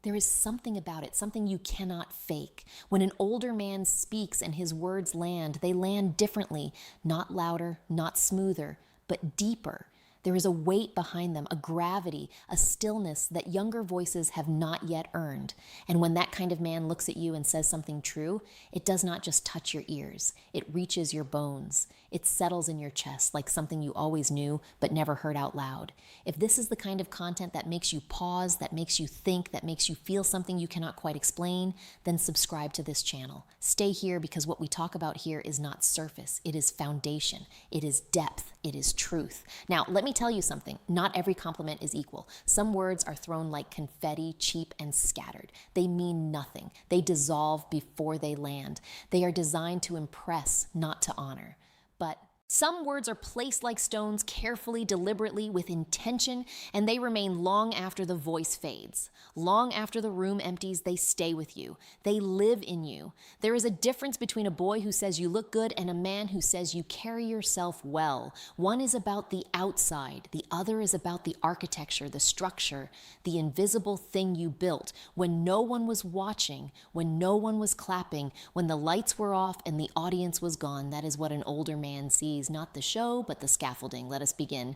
There is something about it, something you cannot fake. When an older man speaks and his words land, they land differently, not louder, not smoother, but deeper. There is a weight behind them, a gravity, a stillness that younger voices have not yet earned. And when that kind of man looks at you and says something true, it does not just touch your ears. It reaches your bones. It settles in your chest like something you always knew but never heard out loud. If this is the kind of content that makes you pause, that makes you think, that makes you feel something you cannot quite explain, then subscribe to this channel. Stay here because what we talk about here is not surface. It is foundation. It is depth. It is truth. Now, let me tell you something. Not every compliment is equal. Some words are thrown like confetti, cheap and scattered. They mean nothing. They dissolve before they land. They are designed to impress, not to honor. But some words are placed like stones, carefully, deliberately, with intention, and they remain long after the voice fades. Long after the room empties, they stay with you. They live in you. There is a difference between a boy who says you look good and a man who says you carry yourself well. One is about the outside. The other is about the architecture, the structure, the invisible thing you built when no one was watching, when no one was clapping, when the lights were off and the audience was gone. That is what an older man sees. Not the show, but the scaffolding. Let us begin.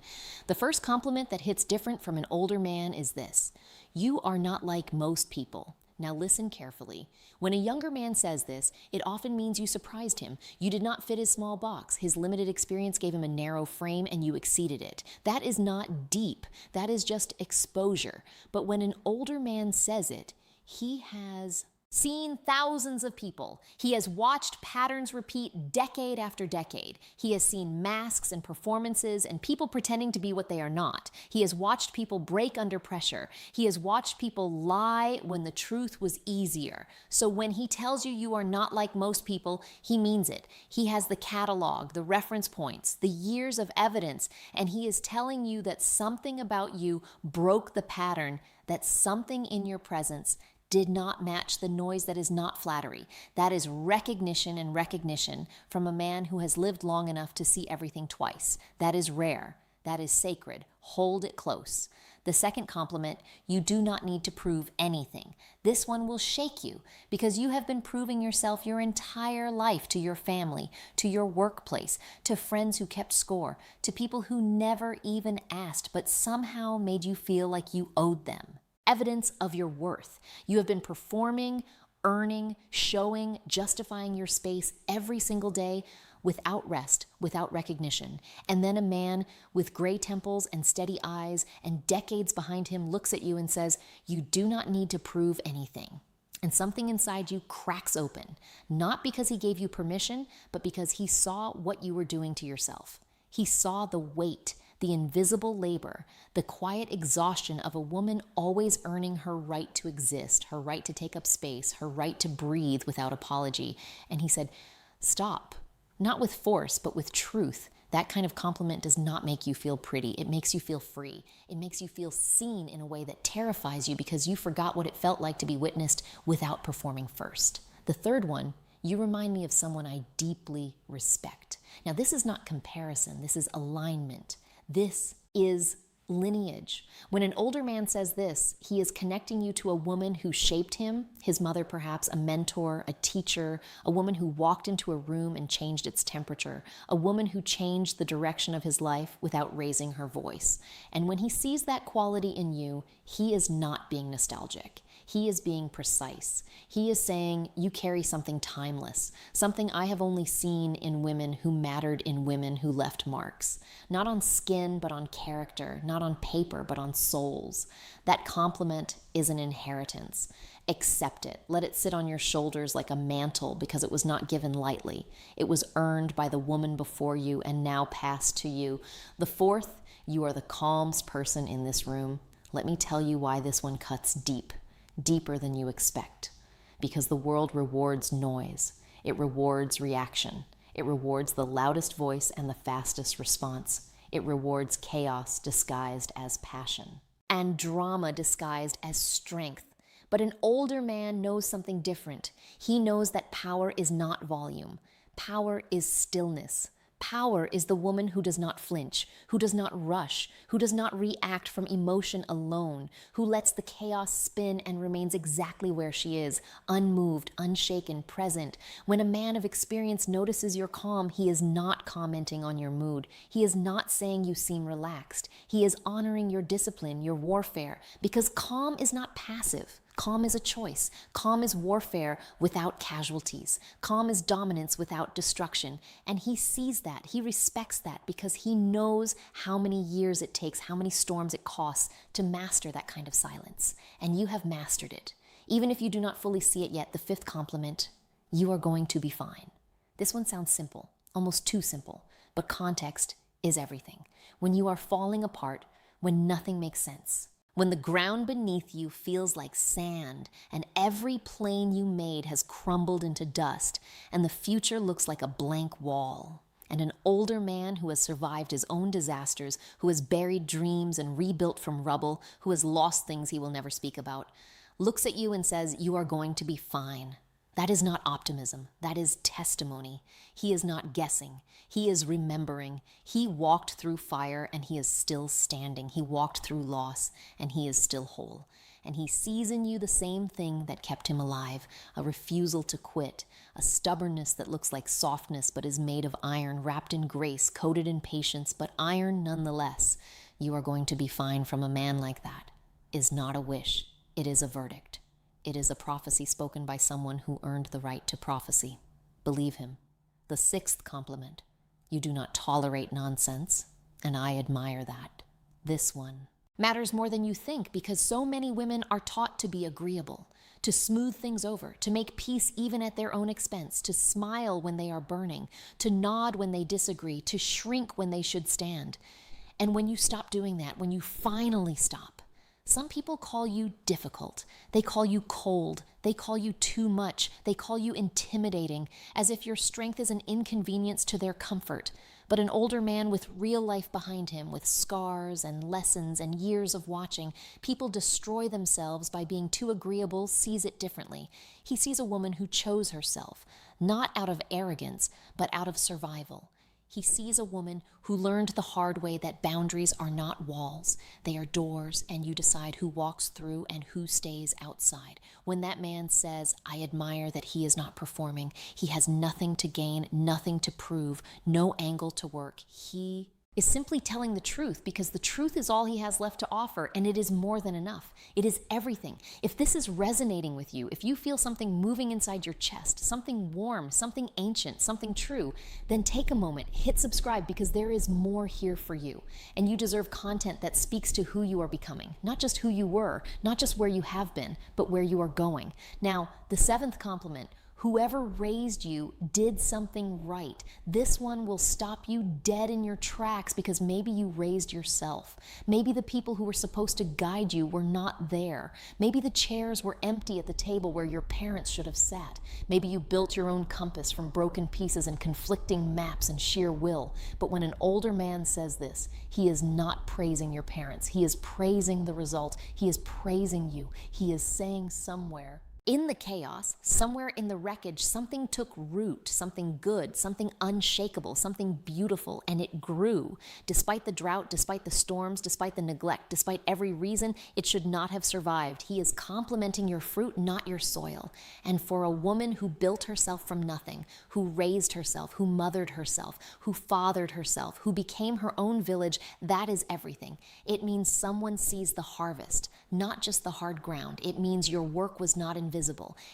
The first compliment that hits different from an older man is this: you are not like most people. Now listen carefully. When a younger man says this, it often means you surprised him. You did not fit his small box. His limited experience gave him a narrow frame and you exceeded it. That is not deep. That is just exposure. But when an older man says it, he has seen thousands of people. He has watched patterns repeat decade after decade. He has seen masks and performances and people pretending to be what they are not. He has watched people break under pressure. He has watched people lie when the truth was easier. So when he tells you you are not like most people, he means it. He has the catalog, the reference points, the years of evidence, and he is telling you that something about you broke the pattern, that something in your presence did not match the noise that is not flattery. That is recognition, and recognition from a man who has lived long enough to see everything twice. That is rare. That is sacred. Hold it close. The second compliment: you do not need to prove anything. This one will shake you because you have been proving yourself your entire life to your family, to your workplace, to friends who kept score, to people who never even asked but somehow made you feel like you owed them. Evidence of your worth. You have been performing, earning, showing, justifying your space every single day without rest, without recognition. And then a man with gray temples and steady eyes and decades behind him looks at you and says, you do not need to prove anything. And something inside you cracks open, not because he gave you permission, but because he saw what you were doing to yourself. He saw the weight, the invisible labor, the quiet exhaustion of a woman always earning her right to exist, her right to take up space, her right to breathe without apology. And he said, stop, not with force, but with truth. That kind of compliment does not make you feel pretty. It makes you feel free. It makes you feel seen in a way that terrifies you because you forgot what it felt like to be witnessed without performing first. The third one: you remind me of someone I deeply respect. Now, this is not comparison. This is alignment. This is lineage. When an older man says this, he is connecting you to a woman who shaped him, his mother perhaps, a mentor, a teacher, a woman who walked into a room and changed its temperature, a woman who changed the direction of his life without raising her voice. And when he sees that quality in you, he is not being nostalgic. He is being precise. He is saying, you carry something timeless, something I have only seen in women who mattered, in women who left marks. Not on skin, but on character. Not on paper, but on souls. That compliment is an inheritance. Accept it. Let it sit on your shoulders like a mantle because it was not given lightly. It was earned by the woman before you and now passed to you. The fourth: you are the calmest person in this room. Let me tell you why this one cuts deep. Deeper than you expect. Because the world rewards noise. It rewards reaction. It rewards the loudest voice and the fastest response. It rewards chaos disguised as passion. And drama disguised as strength. But an older man knows something different. He knows that power is not volume. Power is stillness. Power is the woman who does not flinch, who does not rush, who does not react from emotion alone, who lets the chaos spin and remains exactly where she is, unmoved, unshaken, present. When a man of experience notices your calm, he is not commenting on your mood. He is not saying you seem relaxed. He is honoring your discipline, your warfare, because calm is not passive. Calm is a choice. Calm is warfare without casualties. Calm is dominance without destruction. And he sees that. He respects that because he knows how many years it takes, how many storms it costs to master that kind of silence. And you have mastered it. Even if you do not fully see it yet, the fifth compliment, you are going to be fine. This one sounds simple, almost too simple, but context is everything. When you are falling apart, when nothing makes sense, when the ground beneath you feels like sand and every plane you made has crumbled into dust and the future looks like a blank wall, and an older man who has survived his own disasters, who has buried dreams and rebuilt from rubble, who has lost things he will never speak about, looks at you and says, you are going to be fine. That is not optimism. That is testimony. He is not guessing. He is remembering. He walked through fire and he is still standing. He walked through loss and he is still whole. And he sees in you the same thing that kept him alive, a refusal to quit, a stubbornness that looks like softness but is made of iron, wrapped in grace, coated in patience, but iron nonetheless. You are going to be fine from a man like that is not a wish. It is a verdict. It is a prophecy spoken by someone who earned the right to prophecy. Believe him. The sixth compliment. You do not tolerate nonsense, and I admire that. This one matters more than you think because so many women are taught to be agreeable, to smooth things over, to make peace even at their own expense, to smile when they are burning, to nod when they disagree, to shrink when they should stand. And when you stop doing that, when you finally stop, some people call you difficult. They call you cold. They call you too much. They call you intimidating, as if your strength is an inconvenience to their comfort. But an older man with real life behind him, with scars and lessons and years of watching, people destroy themselves by being too agreeable, sees it differently. He sees a woman who chose herself, not out of arrogance, but out of survival. He sees a woman who learned the hard way that boundaries are not walls. They are doors, and you decide who walks through and who stays outside. When that man says, I admire that he is not performing, he has nothing to gain, nothing to prove, no angle to work, he is simply telling the truth because the truth is all he has left to offer, and it is more than enough. It is everything. If this is resonating with you, if you feel something moving inside your chest, something warm, something ancient, something true, then take a moment, hit subscribe because there is more here for you. And you deserve content that speaks to who you are becoming, not just who you were, not just where you have been, but where you are going. Now, the seventh compliment, whoever raised you did something right. This one will stop you dead in your tracks because maybe you raised yourself. Maybe the people who were supposed to guide you were not there. Maybe the chairs were empty at the table where your parents should have sat. Maybe you built your own compass from broken pieces and conflicting maps and sheer will. But when an older man says this, he is not praising your parents. He is praising the result. He is praising you. He is saying somewhere, in the chaos, somewhere in the wreckage, something took root, something good, something unshakable, something beautiful, and it grew. Despite the drought, despite the storms, despite the neglect, despite every reason, it should not have survived. He is complimenting your fruit, not your soil. And for a woman who built herself from nothing, who raised herself, who mothered herself, who fathered herself, who became her own village, that is everything. It means someone sees the harvest, not just the hard ground. It means your work was not invisible.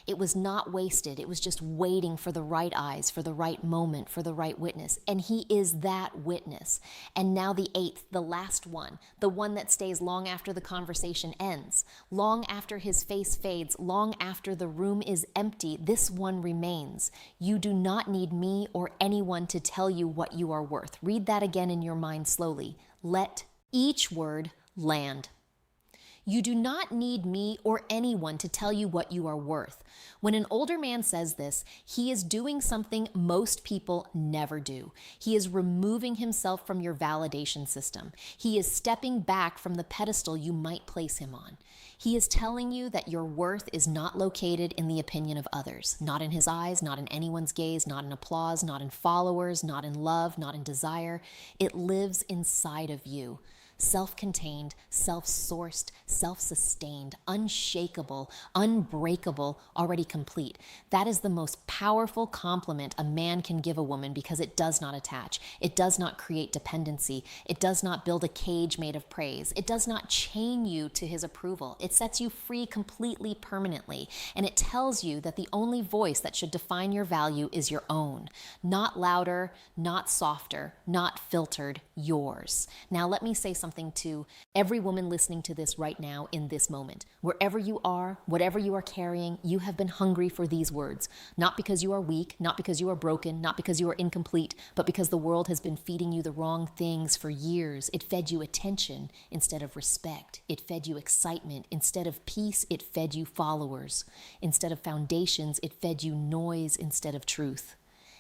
It was not wasted. It was just waiting for the right eyes, for the right moment, for the right witness. And he is that witness. And now the eighth, the last one, the one that stays long after the conversation ends, long after his face fades, long after the room is empty, this one remains. You do not need me or anyone to tell you what you are worth. Read that again in your mind slowly. Let each word land. You do not need me or anyone to tell you what you are worth. When an older man says this, he is doing something most people never do. He is removing himself from your validation system. He is stepping back from the pedestal you might place him on. He is telling you that your worth is not located in the opinion of others, not in his eyes, not in anyone's gaze, not in applause, not in followers, not in love, not in desire. It lives inside of you. Self-contained, self-sourced, self-sustained, unshakable, unbreakable, already complete. That is the most powerful compliment a man can give a woman because it does not attach. It does not create dependency. It does not build a cage made of praise. It does not chain you to his approval. It sets you free completely, permanently. And it tells you that the only voice that should define your value is your own. Not louder, not softer, not filtered, yours. Now let me say something to every woman listening to this right now in this moment. Wherever you are, whatever you are carrying, you have been hungry for these words. Not because you are weak, not because you are broken, not because you are incomplete, but because the world has been feeding you the wrong things for years. It fed you attention instead of respect. It fed you excitement. Instead of peace, it fed you followers. Instead of foundations, it fed you noise instead of truth.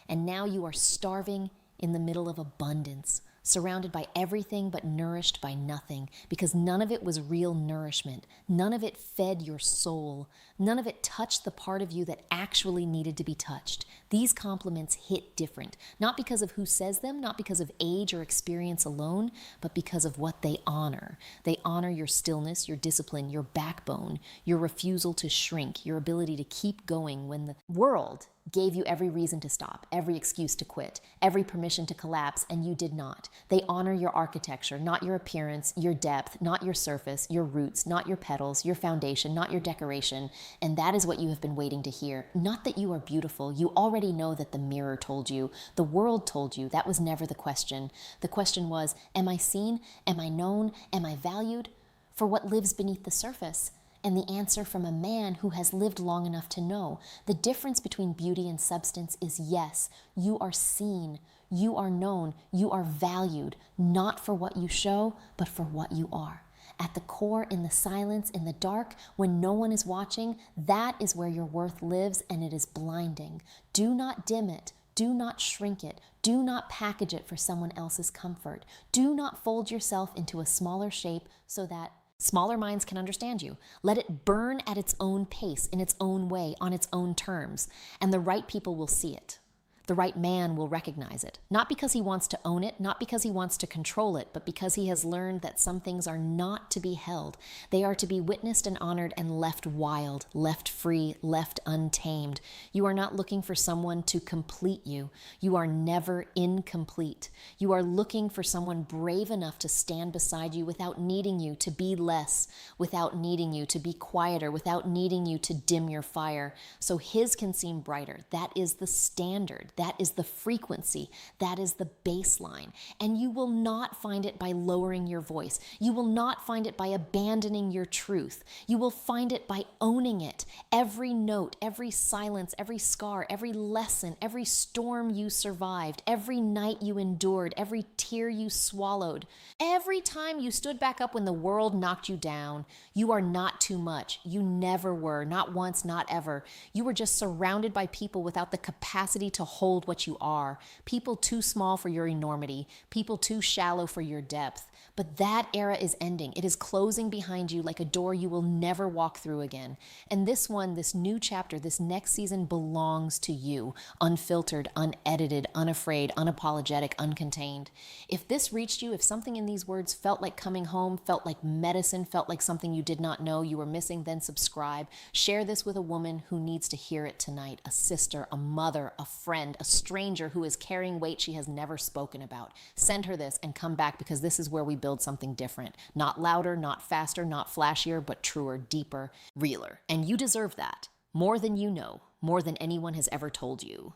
And now you are starving in the middle of abundance, surrounded by everything but nourished by nothing, because none of it was real nourishment. None of it fed your soul. None of it touched the part of you that actually needed to be touched. These compliments hit different, not because of who says them, not because of age or experience alone, but because of what they honor. They honor your stillness, your discipline, your backbone, your refusal to shrink, your ability to keep going when the world gave you every reason to stop, every excuse to quit, every permission to collapse, and you did not. They honor your architecture, not your appearance, your depth, not your surface, your roots, not your petals, your foundation, not your decoration. And that is what you have been waiting to hear. Not that you are beautiful. You already know that the mirror told you, the world told you. That was never the question. The question was, am I seen? Am I known? Am I valued for what lives beneath the surface? And the answer from a man who has lived long enough to know the difference between beauty and substance is yes, you are seen, you are known, you are valued, not for what you show, but for what you are. At the core, in the silence, in the dark, when no one is watching, that is where your worth lives, and it is blinding. Do not dim it. Do not shrink it. Do not package it for someone else's comfort. Do not fold yourself into a smaller shape so that smaller minds can understand you. Let it burn at its own pace, in its own way, on its own terms, and the right people will see it. The right man will recognize it, not because he wants to own it, not because he wants to control it, but because he has learned that some things are not to be held. They are to be witnessed and honored and left wild, left free, left untamed. You are not looking for someone to complete you. You are never incomplete. You are looking for someone brave enough to stand beside you without needing you to be less, without needing you to be quieter, without needing you to dim your fire, so his can seem brighter. That is the standard. That is the frequency. That is the baseline. And you will not find it by lowering your voice. You will not find it by abandoning your truth. You will find it by owning it. Every note, every silence, every scar, every lesson, every storm you survived, every night you endured, every tear you swallowed, every time you stood back up when the world knocked you down. You are not too much. You never were. Not once, not ever. You were just surrounded by people without the capacity to hold what you are, people too small for your enormity, people too shallow for your depth. But that era is ending. It is closing behind you like a door you will never walk through again. And this one, this new chapter, this next season belongs to you, unfiltered, unedited, unafraid, unapologetic, uncontained. If this reached you, if something in these words felt like coming home, felt like medicine, felt like something you did not know you were missing, then subscribe. Share this with a woman who needs to hear it tonight, a sister, a mother, a friend, a stranger who is carrying weight she has never spoken about. Send her this and come back, because this is where we build something different. Not louder, not faster, not flashier, but truer, deeper, realer. And you deserve that. More than you know, more than anyone has ever told you.